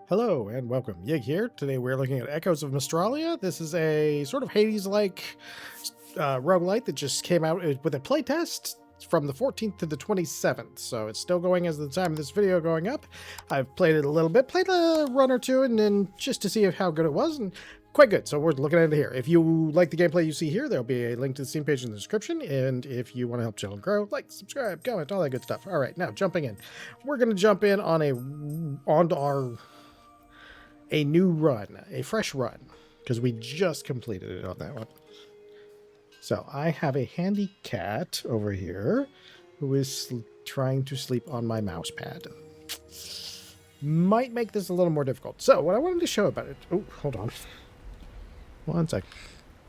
Hello and welcome. Yig here. Today we're looking at Echoes of Mystralia. This is a sort of Hades-like roguelite that just came out with a playtest from the 14th to the 27th. So it's still going as the time of this video going up. I've played it a little bit, played a run or two, and then just to see how good it was, and quite good. So we're looking at it here. If you like the gameplay you see here, there'll be a link to the Steam page in the description. And if you want to help channel grow, like, subscribe, comment, all that good stuff. All right, now jumping in. We're going to jump in on a new run, a fresh run, because we just completed it on that one. So I have a handy cat over here who is trying to sleep on my mouse pad. Might make this a little more difficult. So what I wanted to show about it... Oh, hold on. One sec.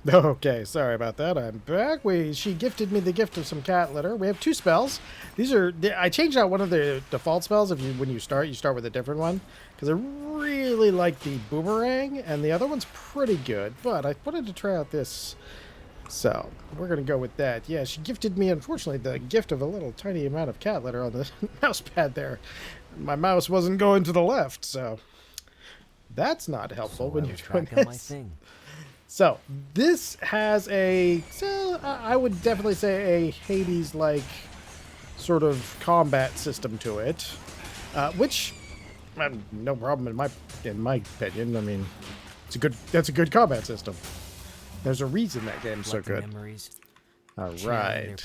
Okay, sorry about that. I'm back. She gifted me the gift of some cat litter. We have two spells. I changed out one of the default spells. When you start with a different one, because I really like the boomerang, and the other one's pretty good. But I wanted to try out this, so we're gonna go with that. Yeah, she gifted me, unfortunately, the gift of a little tiny amount of cat litter on the mouse pad there. My mouse wasn't going to the left, so that's not helpful when you're doing this. So this has I would definitely say a Hades-like sort of combat system to it, which no problem in my opinion. I mean, that's a good combat system. There's a reason that game's so good. All right.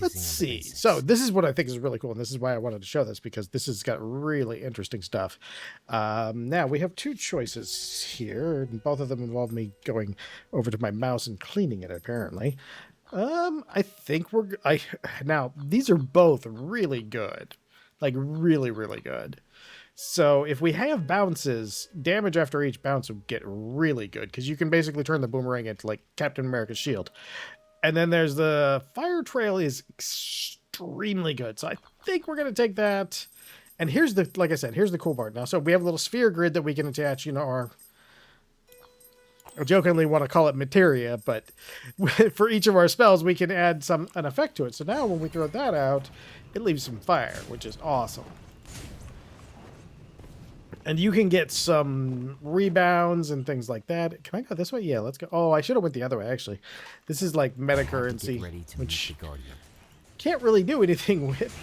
Let's see. So this is what I think is really cool, and this is why I wanted to show this, because this has got really interesting stuff. Now, we have two choices here, and both of them involve me going over to my mouse and cleaning it, apparently. I think now, these are both really good. Like, really, really good. So if we have bounces, damage after each bounce will get really good, because you can basically turn the boomerang into, like, Captain America's shield. And then there's the fire trail is extremely good. So I think we're going to take that. And like I said, here's the cool part now. So we have a little sphere grid that we can attach, I jokingly want to call it materia, but for each of our spells, we can add an effect to it. So now when we throw that out, it leaves some fire, which is awesome. And you can get some rebounds and things like that. Can I go this way? Yeah, let's go. Oh, I should have went the other way, actually. This is like meta currency, which can't really do anything with.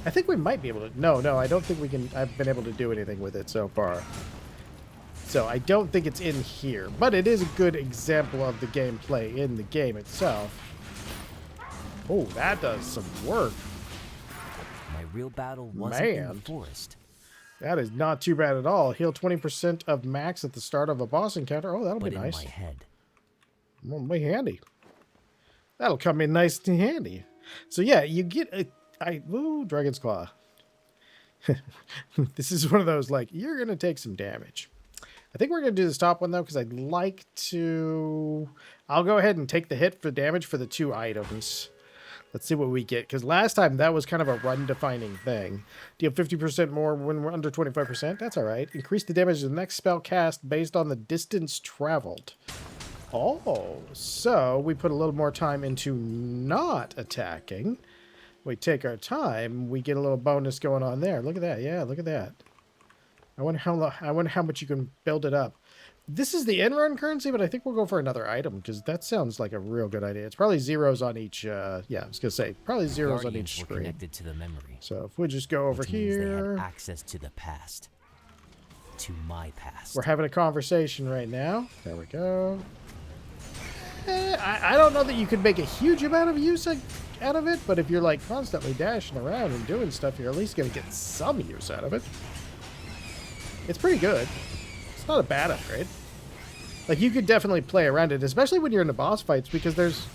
I think we might be able to. No, I don't think we can. I've been able to do anything with it so far. So I don't think it's in here. But it is a good example of the gameplay in the game itself. Oh, that does some work. My real battle wasn't in the forest. That is not too bad at all. Heal 20% of max at the start of a boss encounter. Oh, that'll be nice. In my head. Well, be handy. That'll come in nice and handy. So yeah, you get ooh, Dragon's Claw. This is one of those, like, you're going to take some damage. I think we're going to do this top one, though, because I'd like to... I'll go ahead and take the hit for damage for the two items. Let's see what we get, because last time that was kind of a run-defining thing. Deal 50% more when we're under 25%. That's all right. Increase the damage of the next spell cast based on the distance traveled. Oh, so we put a little more time into not attacking. We take our time. We get a little bonus going on there. Look at that. Yeah, look at that. I wonder how much you can build it up. This is the end-run currency, but I think we'll go for another item, because that sounds like a real good idea. It's probably zeros on each, yeah, I was going to say, probably zeros on each screen. Connected to the memory, so if we just go over here... They had access to the past. To my past. We're having a conversation right now. There we go. I don't know that you could make a huge amount of use out of it, but if you're, like, constantly dashing around and doing stuff, you're at least going to get some use out of it. It's pretty good. It's not a bad upgrade. Like, you could definitely play around it, especially when you're in the boss fights, because there's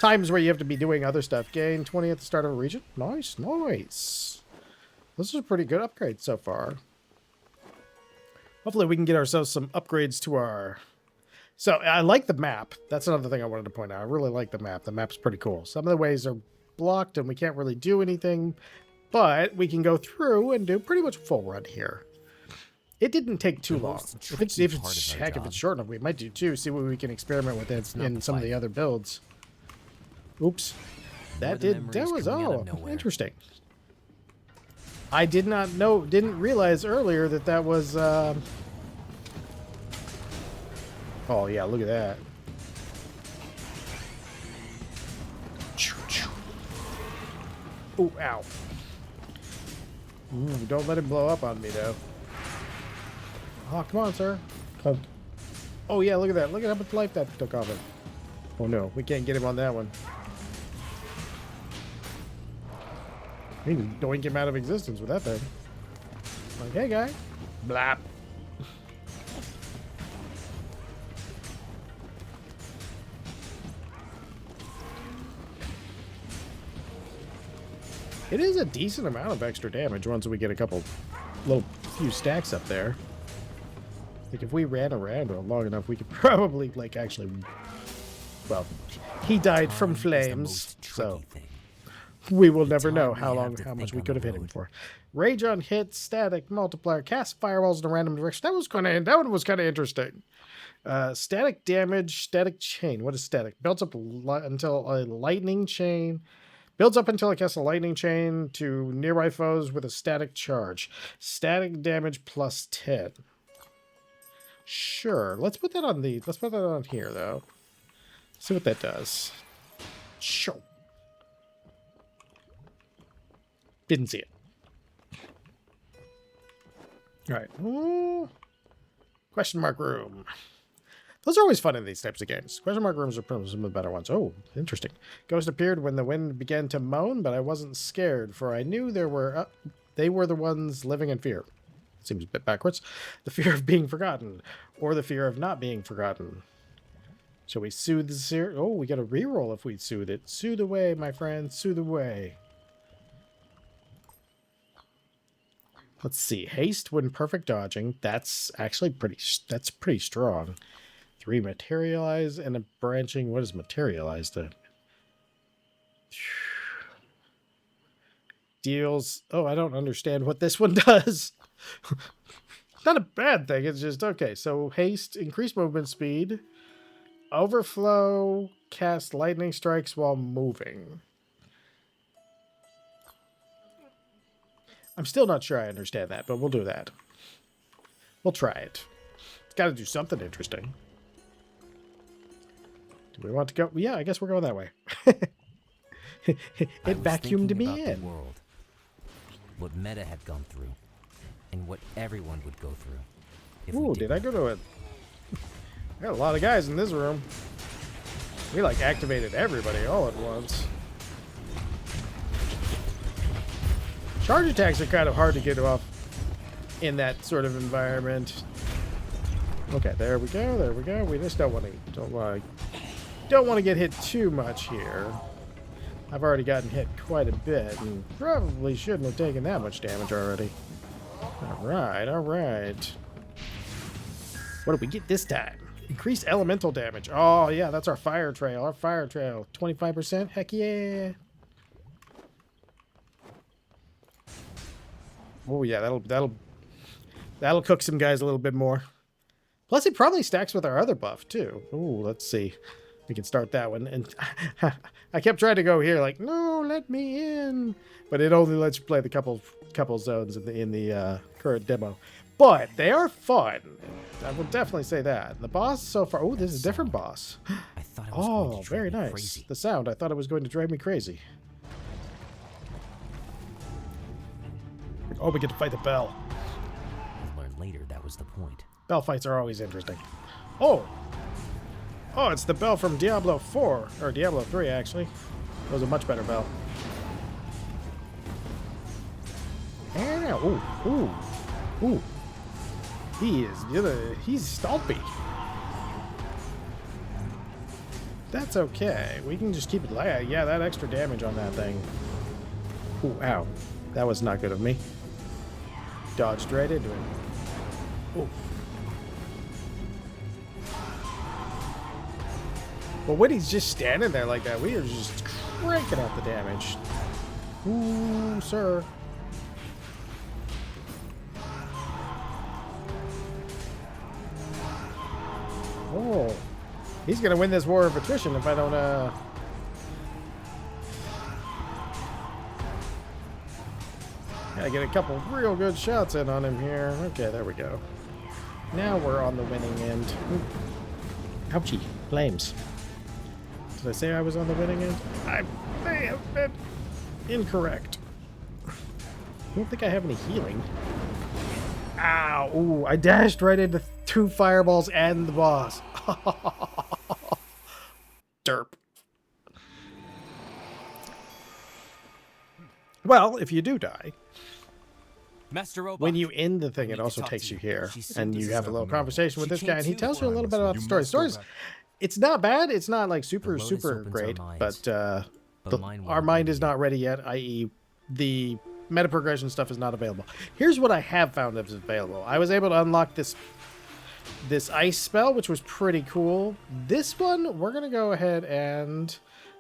times where you have to be doing other stuff. Gain 20 at the start of a region. Nice, nice. This is a pretty good upgrade so far. Hopefully we can get ourselves some upgrades to our... So, I like the map. That's another thing I wanted to point out. I really like the map. The map's pretty cool. Some of the ways are blocked and we can't really do anything, but we can go through and do pretty much a full run here. It didn't take too long. If it's short enough, we might do too. See what we can experiment with it in some of the other builds. Oops. That was, oh, interesting. I didn't realize earlier that that was, oh yeah, look at that. Oh, ow. Ooh, don't let him blow up on me, though. Oh, come on, sir. Oh, yeah, look at that. Look at how much life that took off it. Oh, no, we can't get him on that one. We can doink him out of existence with that thing. Like, hey, guy. Blap. It is a decent amount of extra damage once we get a few stacks up there. Like, if we ran around long enough, we could probably, like, actually... Well, he died from flames, so... We will never know how much we could have hit him for. Rage on hit, static, multiplier, cast fireballs in a random direction. That one was kind of interesting. Static damage, static chain. What is static? Builds up until a lightning chain. Builds up until it casts a lightning chain to nearby foes with a static charge. Static damage plus 10. Sure. Let's put that on here though. See what that does. Sure. Didn't see it. All right. Ooh. Question mark room. Those are always fun in these types of games. Question mark rooms are probably some of the better ones. Oh, interesting. Ghost appeared when the wind began to moan, but I wasn't scared, for I knew they were the ones living in fear. Seems a bit backwards. The fear of being forgotten, or the fear of not being forgotten. Shall we soothe the seer? Oh, we got a reroll if we soothe it. Soothe away, my friend. Soothe away. Let's see. Haste when perfect dodging. That's actually pretty strong. 3 materialize and a branching. What is materialize to? Deals. Oh, I don't understand what this one does. Not a bad thing. It's just okay. So haste, increase movement speed. Overflow, cast lightning strikes while moving. I'm still not sure I understand that, but we'll do that. We'll try it. It's got to do something interesting. Do we want to go? Yeah, I guess we're going that way. It vacuumed me in. The world, what Meta had gone through, and what everyone would go through. Ooh, did I go to it? I got a lot of guys in this room. We like activated everybody all at once. Charge attacks are kind of hard to get off in that sort of environment. Okay, there we go. There we go. We just don't want to get hit too much here. I've already gotten hit quite a bit and probably shouldn't have taken that much damage already. All right, all right. What did we get this time? Increased elemental damage. Oh yeah, that's our fire trail. Our fire trail, 25%. Heck yeah. Oh yeah, that'll cook some guys a little bit more. Plus, it probably stacks with our other buff too. Ooh, let's see. We can start that one. And I kept trying to go here, like, no, let me in. But it only lets you play the couple zones in the current demo. But they are fun. I will definitely say that. The boss so far. Oh, this is a different boss. I thought it was going to drive very me nice. crazy. The sound. I thought it was going to drive me crazy. Oh, we get to fight the bell. We'll learn later that was the point. Bell fights are always interesting. Oh, it's the bell from Diablo 4 or Diablo 3 actually. It was a much better bell. Yeah. Ooh. He's stompy. That's okay. We can just keep it light. Yeah, that extra damage on that thing. Ooh, ow. That was not good of me. Dodged right into it. Ooh. But when he's just standing there like that, we are just cranking out the damage. Ooh, sir. Oh, he's gonna win this war of attrition if I don't, Yeah, I get a couple real good shots in on him here. Okay, there we go. Now we're on the winning end. Ooh. Ouchie. Flames. Did I say I was on the winning end? I may have been incorrect. I don't think I have any healing. Ow! Ooh, I dashed right into 2 fireballs and the boss. Derp. Well, if you do die, Master Robot. when you end the thing, it also takes you here, and you have a little conversation with this guy, and he tells you a little bit about the story. Stories, it's not bad. It's not like super great, but our mind is not ready yet. I.e., the meta progression stuff is not available. Here's what I have found is available. I was able to unlock this ice spell, which was pretty cool. This one, we're gonna go ahead and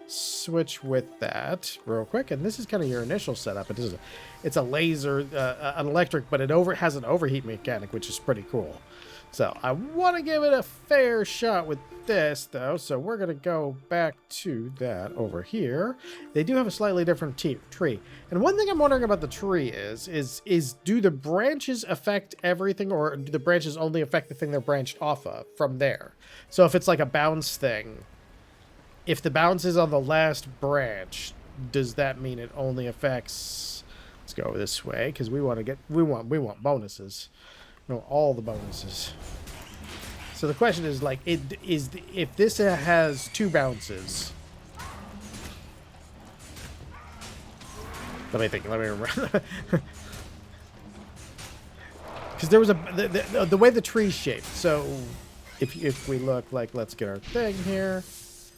switch with that real quick, and this is kind of your initial setup. It's a laser, an electric, but it has an overheat mechanic, which is pretty cool. So I want to give it a fair shot with this, though. So we're gonna go back to that over here. They do have a slightly different tree, and one thing I'm wondering about the tree is do the branches affect everything, or do the branches only affect the thing they're branched off of from there? So if it's like a bounce thing, if the bounce is on the last branch, does that mean it only affects... Let's go this way, because we want bonuses. No, all the bonuses. So the question is, like, if this has 2 bounces... Let me think, let me remember. Because there was the way the tree's shaped. So if we look, like, let's get our thing here,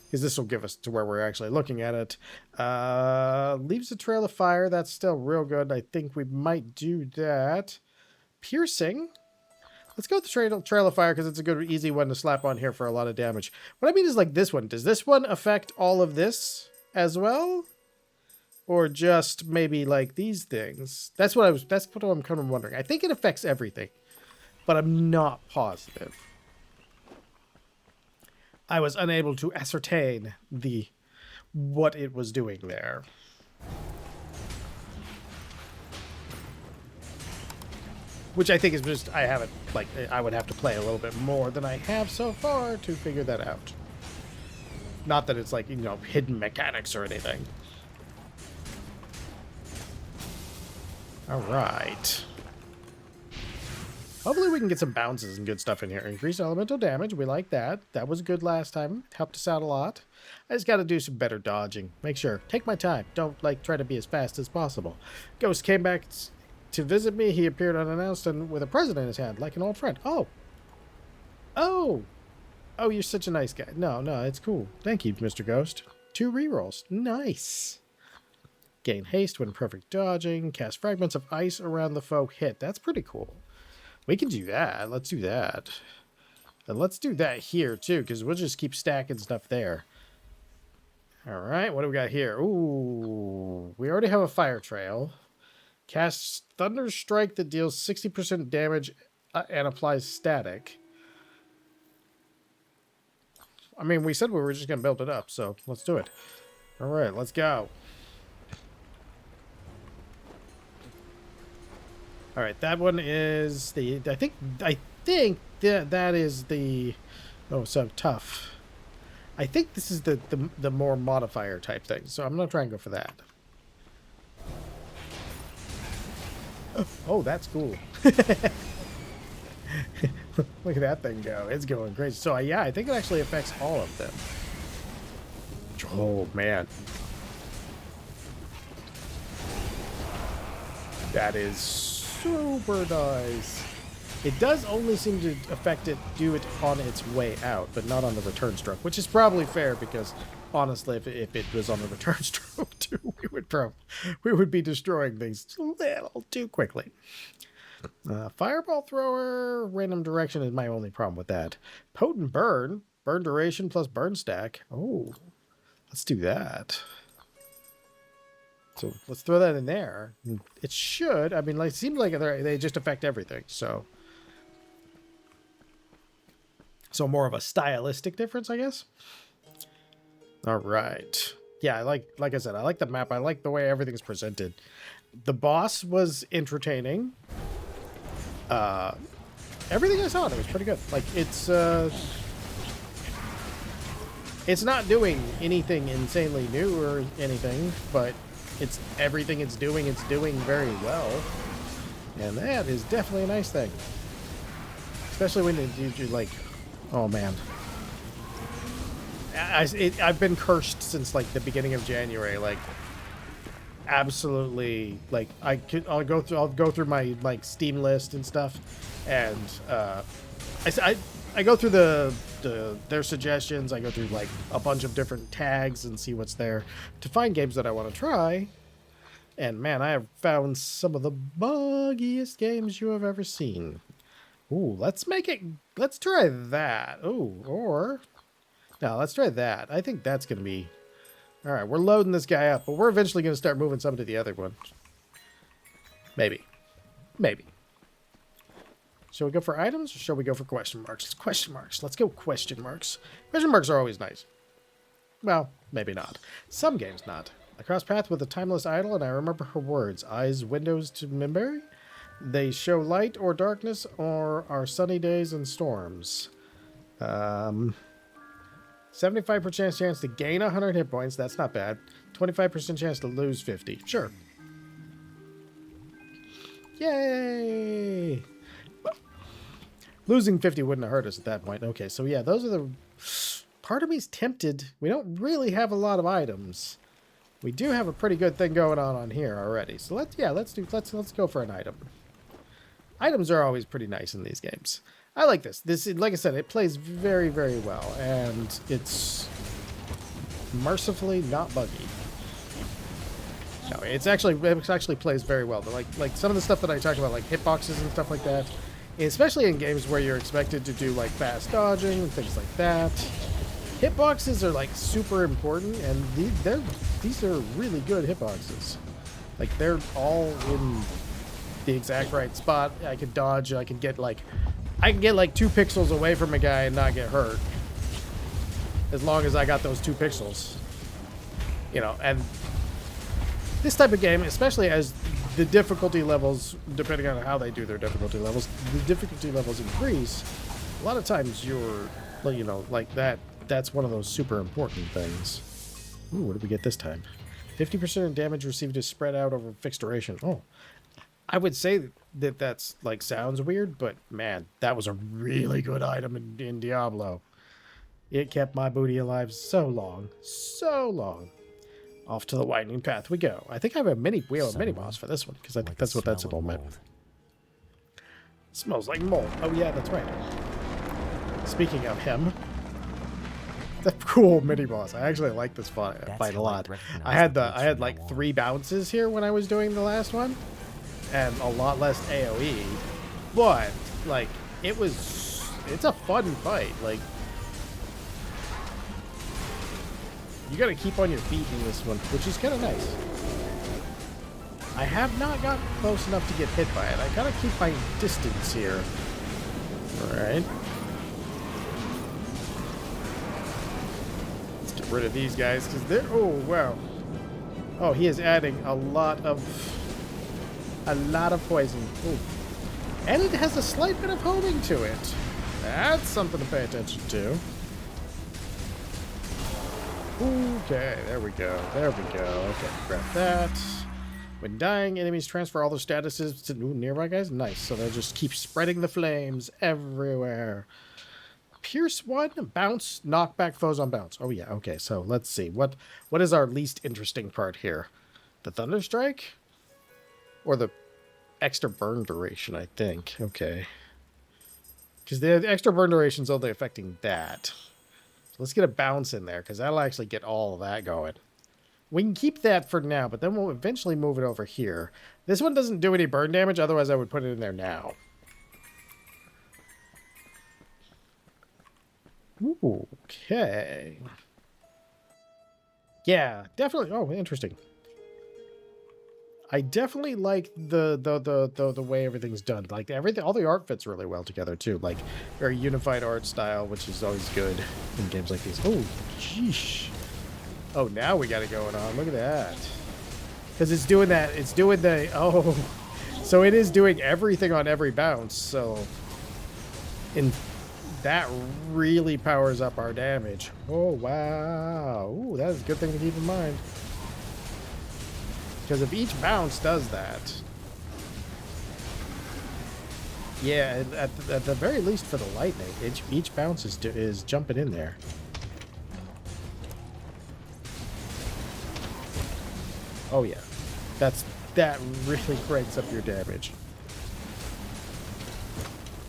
because this will give us to where we're actually looking at it. Leaves a trail of fire. That's still real good. I think we might do that. Piercing. Let's go with the trail of fire, because it's a good, easy one to slap on here for a lot of damage. What I mean is, like, this one. Does this one affect all of this as well? Or just maybe, like, these things? That's what I'm kind of wondering. I think it affects everything, but I'm not positive. I was unable to ascertain what it was doing there. Which I think is just, I haven't, like, I would have to play a little bit more than I have so far to figure that out. Not that it's like, you know, hidden mechanics or anything. Alright. Hopefully we can get some bounces and good stuff in here. Increased elemental damage. We like that. That was good last time. Helped us out a lot. I just got to do some better dodging. Make sure. Take my time. Don't, like, try to be as fast as possible. Ghost came back to visit me. He appeared unannounced and with a present in his hand, like an old friend. Oh. Oh. Oh, you're such a nice guy. No, it's cool. Thank you, Mr. Ghost. 2 rerolls. Nice. Gain haste when perfect dodging. Cast fragments of ice around the foe hit. That's pretty cool. We can do that. Let's do that. And let's do that here, too, because we'll just keep stacking stuff there. All right, what do we got here? Ooh, we already have a fire trail. Casts Thunder Strike that deals 60% damage and applies static. I mean, we said we were just going to build it up, so let's do it. All right, let's go. All right, that one is the... I think that is the... Oh, so tough. I think this is the more modifier type thing, so I'm going to try and go for that. Oh, that's cool. Look at that thing go. It's going crazy. So, yeah, I think it actually affects all of them. Oh, man. That is super nice. It does only seem to do it on its way out, but not on the return stroke, which is probably fair because, honestly, if it was on the return stroke too, we would be destroying things a little too quickly. Fireball thrower, random direction is my only problem with that. Potent burn duration plus burn stack. Oh, let's do that. So let's throw that in there. It should. I mean, like, it seems like they just affect everything. So more of a stylistic difference, I guess. All right. Yeah, like I said, I like the map. I like the way everything's presented. The boss was entertaining. Everything I saw in it was pretty good. Like, it's not doing anything insanely new or anything, but it's everything it's doing very well. And that is definitely a nice thing. Especially when you're like, oh man. I've been cursed since like the beginning of January. Like, absolutely. Like, I'll go through my like Steam list and stuff, and I go through their suggestions. I go through like a bunch of different tags and see what's there to find games that I want to try. And man, I have found some of the buggiest games you have ever seen. Ooh, let's try that. Ooh, or no, let's try that. I think that's gonna be all right. We're loading this guy up, but we're eventually gonna start moving some to the other one. Maybe. Shall we go for items or shall we go for question marks? It's question marks. Let's go question marks. Question marks are always nice. Well, maybe not. Some games not. I cross path with a timeless idol and I remember her words. Eyes windows to memory. They show light or darkness or are sunny days and storms. 75% chance to gain 100 hit points. That's not bad. 25% chance to lose 50. Sure. Yay! Losing 50 wouldn't have hurt us at that point. Okay, so yeah, those are the... Part of me's tempted. We don't really have a lot of items. We do have a pretty good thing going on here already. So let's go for an item. Items are always pretty nice in these games. I like this. Like I said, it plays very, very well, and it's mercifully not buggy. No, it actually plays very well. But like some of the stuff that I talked about, like hitboxes and stuff like that, especially in games where you're expected to do like fast dodging and things like that, hitboxes are like super important, and these are really good hitboxes. Like, they're all in the exact right spot. I can dodge. I can get like 2 pixels away from a guy and not get hurt, as long as I got those 2 pixels. You know, and this type of game, especially as the difficulty levels, depending on how they do their difficulty levels, the difficulty levels increase. A lot of times you're, you know, like that's one of those super important things. Ooh, what did we get this time? 50% damage received is spread out over fixed duration. Oh, I would say that's like sounds weird, but man, that was a really good item in Diablo. It kept my booty alive so long, so long. Off to the winding path we go. I think we have a mini boss for this one, because I think that's what that symbol meant. Smells like mold. Oh yeah, that's right. Speaking of him, the cool mini boss. I actually like this fight a lot. I had like 3 bounces here when I was doing the last one, and a lot less AOE. But like, it's a fun fight. Like, you gotta keep on your feet in this one, which is kind of nice. I have not gotten close enough to get hit by it. I gotta keep my distance here. Alright. Let's get rid of these guys, because they're... Oh, wow. Oh, he is adding a lot of poison. Ooh. And it has a slight bit of homing to it. That's something to pay attention to. Okay, there we go. Okay, grab that. When dying, enemies transfer all their statuses to nearby guys. Nice. So they'll just keep spreading the flames everywhere. Pierce 1, bounce, knock back foes on bounce. Oh yeah, okay. So let's see. What is our least interesting part here? The Thunder Strike? Or the extra burn duration, I think. Okay. Because the extra burn duration is only affecting that. Let's get a bounce in there, because that'll actually get all of that going. We can keep that for now, but then we'll eventually move it over here. This one doesn't do any burn damage, otherwise I would put it in there now. Ooh, okay. Yeah, definitely. Oh, interesting. I definitely like the way everything's done. Like all the art fits really well together too. Like very unified art style, which is always good in games like these. Oh, jeesh. Oh, now we got it going on. Look at that. Because it's doing that. It's doing the... Oh. So it is doing everything on every bounce. So... that really powers up our damage. Oh, wow. Ooh, that is a good thing to keep in mind. Because if each bounce does that... Yeah, at the very least for the lightning, each bounce is jumping in there. Oh yeah, that really cranks up your damage.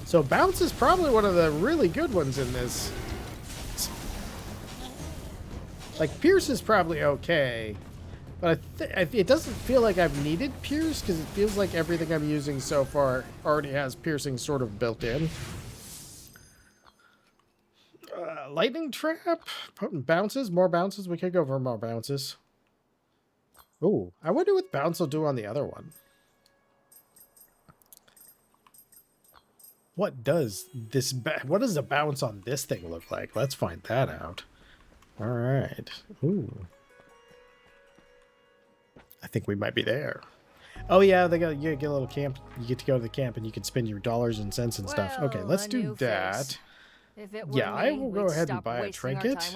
So bounce is probably one of the really good ones in this. Like Pierce is probably okay, but it doesn't feel like I've needed Pierce because it feels like everything I'm using so far already has piercing sort of built in. Lightning trap, bounces, more bounces. We could go for more bounces. Ooh, I wonder what bounce will do on the other one. What does a bounce on this thing look like? Let's find that out. All right. Ooh. I think we might be there. Oh yeah, you get a little camp. You get to go to the camp and you can spend your dollars and cents and stuff. Okay, let's do that. Yeah, I will go ahead and buy a trinket.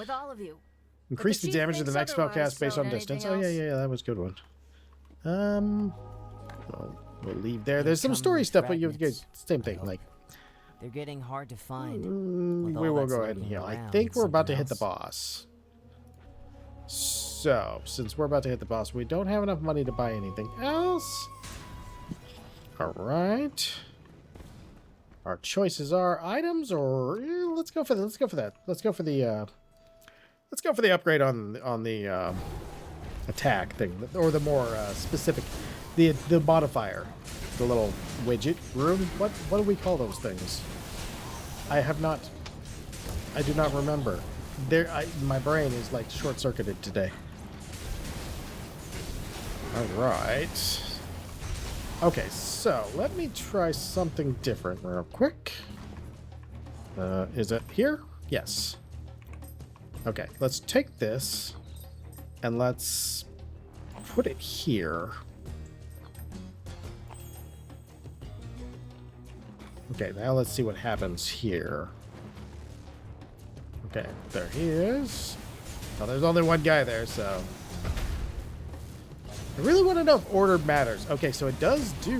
Increase the damage of the next spell cast based on distance. Oh yeah, that was a good one. We'll leave there. There's some story stuff, but you have to get same thing. Like they're getting hard to find. We will go ahead and heal. I think we're about to hit the boss. So, since we're about to hit the boss, we don't have enough money to buy anything else. All right. Our choices are items, or let's go for that. Let's go for the upgrade on the attack thing, or the more specific, the modifier, the little widget room. What do we call those things? I do not remember. My brain is like short-circuited today. All right. Okay, so let me try something different real quick. Is it here? Yes. Okay, let's take this and let's put it here. Okay, now let's see what happens here. Okay, there he is. Well, there's only one guy there, so... I really want to know if order matters. Okay, so it does do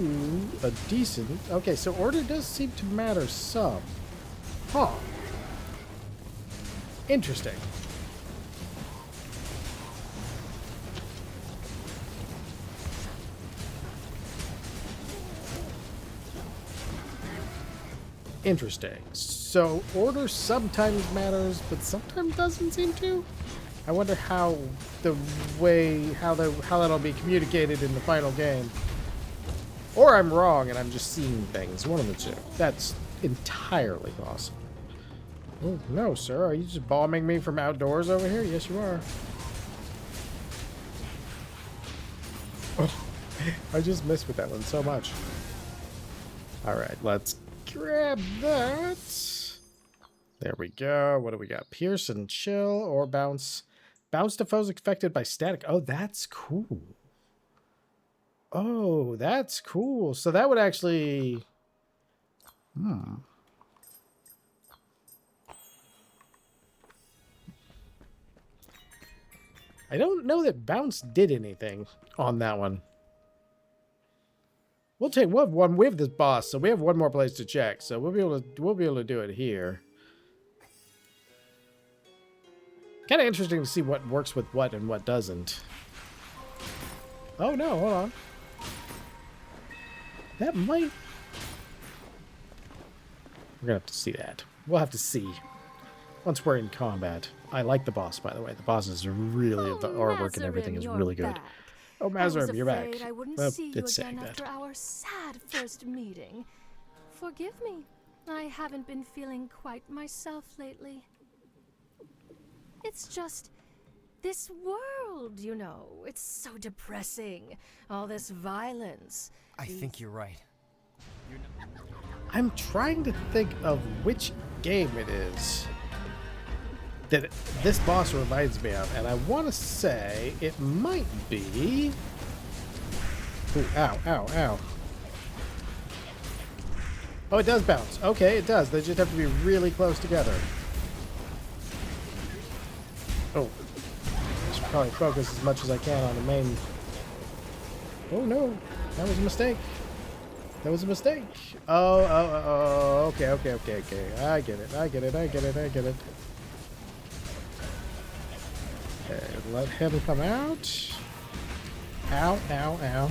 a decent... Okay, so order does seem to matter some. Huh. Interesting. Interesting. So order sometimes matters, but sometimes doesn't seem to. I wonder how that'll be communicated in the final game. Or I'm wrong and I'm just seeing things. One of the two. That's entirely possible. Oh no, sir. Are you just bombing me from outdoors over here? Yes, you are. Oh, I just missed with that one so much. All right, let's grab that. There we go. What do we got? Pierce and chill or bounce. Bounce to foes affected by static. Oh, that's cool. Oh, that's cool. So that would actually... I don't know that bounce did anything on that one. We'll have one with this boss, so we have one more place to check. So we'll be able to do it here. Kind of interesting to see what works with what and what doesn't. Oh no, hold on. That might... We're gonna have to see that. We'll have to see. Once we're in combat. I like the boss, by the way. The boss is really... the artwork and everything is really good. Oh, Mazarim, you're back. I wouldn't see you again after our sad first meeting. Forgive me. I haven't been feeling quite myself lately. It's just this world, you know. It's so depressing. All this violence. I think you're right. I'm trying to think of which game it is that this boss reminds me of, and I want to say it might be Ooh, ow, ow, ow. Oh, it does bounce. Okay, it does. They just have to be really close together. Oh. I should probably focus as much as I can on the main... Oh, no. That was a mistake. That was a mistake. Okay. I get it. Okay, let him come out. Ow, ow, ow.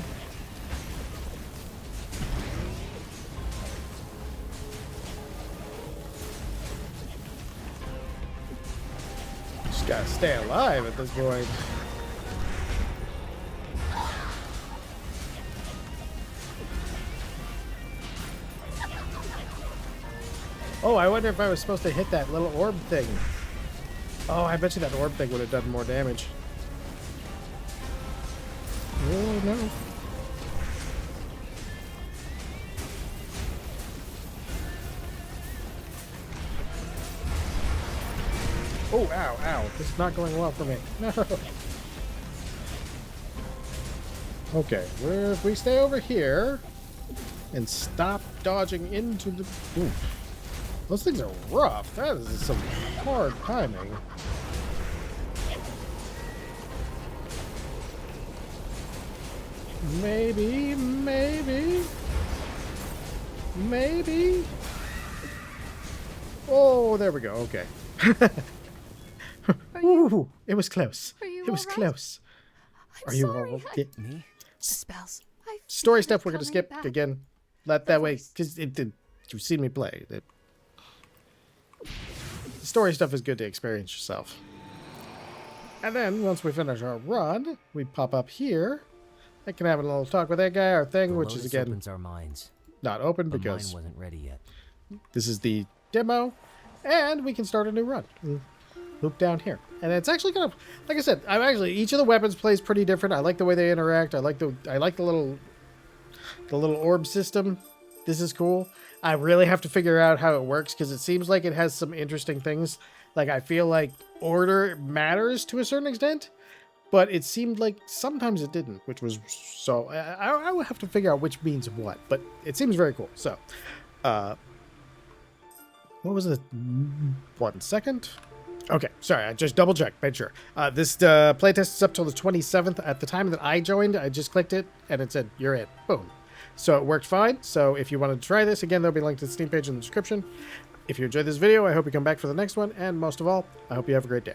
Just gotta stay alive at this point. Oh, I wonder if I was supposed to hit that little orb thing. Oh, I bet you that orb thing would have done more damage. Oh, no. Oh, ow, ow. This is not going well for me. No. Okay, if we stay over here and stop dodging into the... Ooh. Those things are rough. That is some hard timing. Maybe. Oh, there we go. Okay. Ooh, it was close. It was close. Are you all right? Me? The spells. Story stuff we're going to skip again. Let that way, because you've seen me play. The story stuff is good to experience yourself. And then, once we finish our run, we pop up here. I can have a little talk with that guy, our thing, which is, again, opens our minds. not open But because mine wasn't ready yet. this is the demo. And we can start a new run. Loop down here. And it's actually kind of, like I said, each of the weapons plays pretty different. I like the way they interact. I like the little orb system. This is cool. I really have to figure out how it works because it seems like it has some interesting things. Like, I feel like order matters to a certain extent, but it seemed like sometimes it didn't, which was so... I will have to figure out which means what, but it seems very cool. So, what was it? 1 second? Okay, sorry, I just double-checked, made sure. This playtest is up till the 27th. At the time that I joined, I just clicked it, and it said, you're in. Boom. So it worked fine. So if you wanted to try this, again, there'll be a link to the Steam page in the description. If you enjoyed this video, I hope you come back for the next one. And most of all, I hope you have a great day.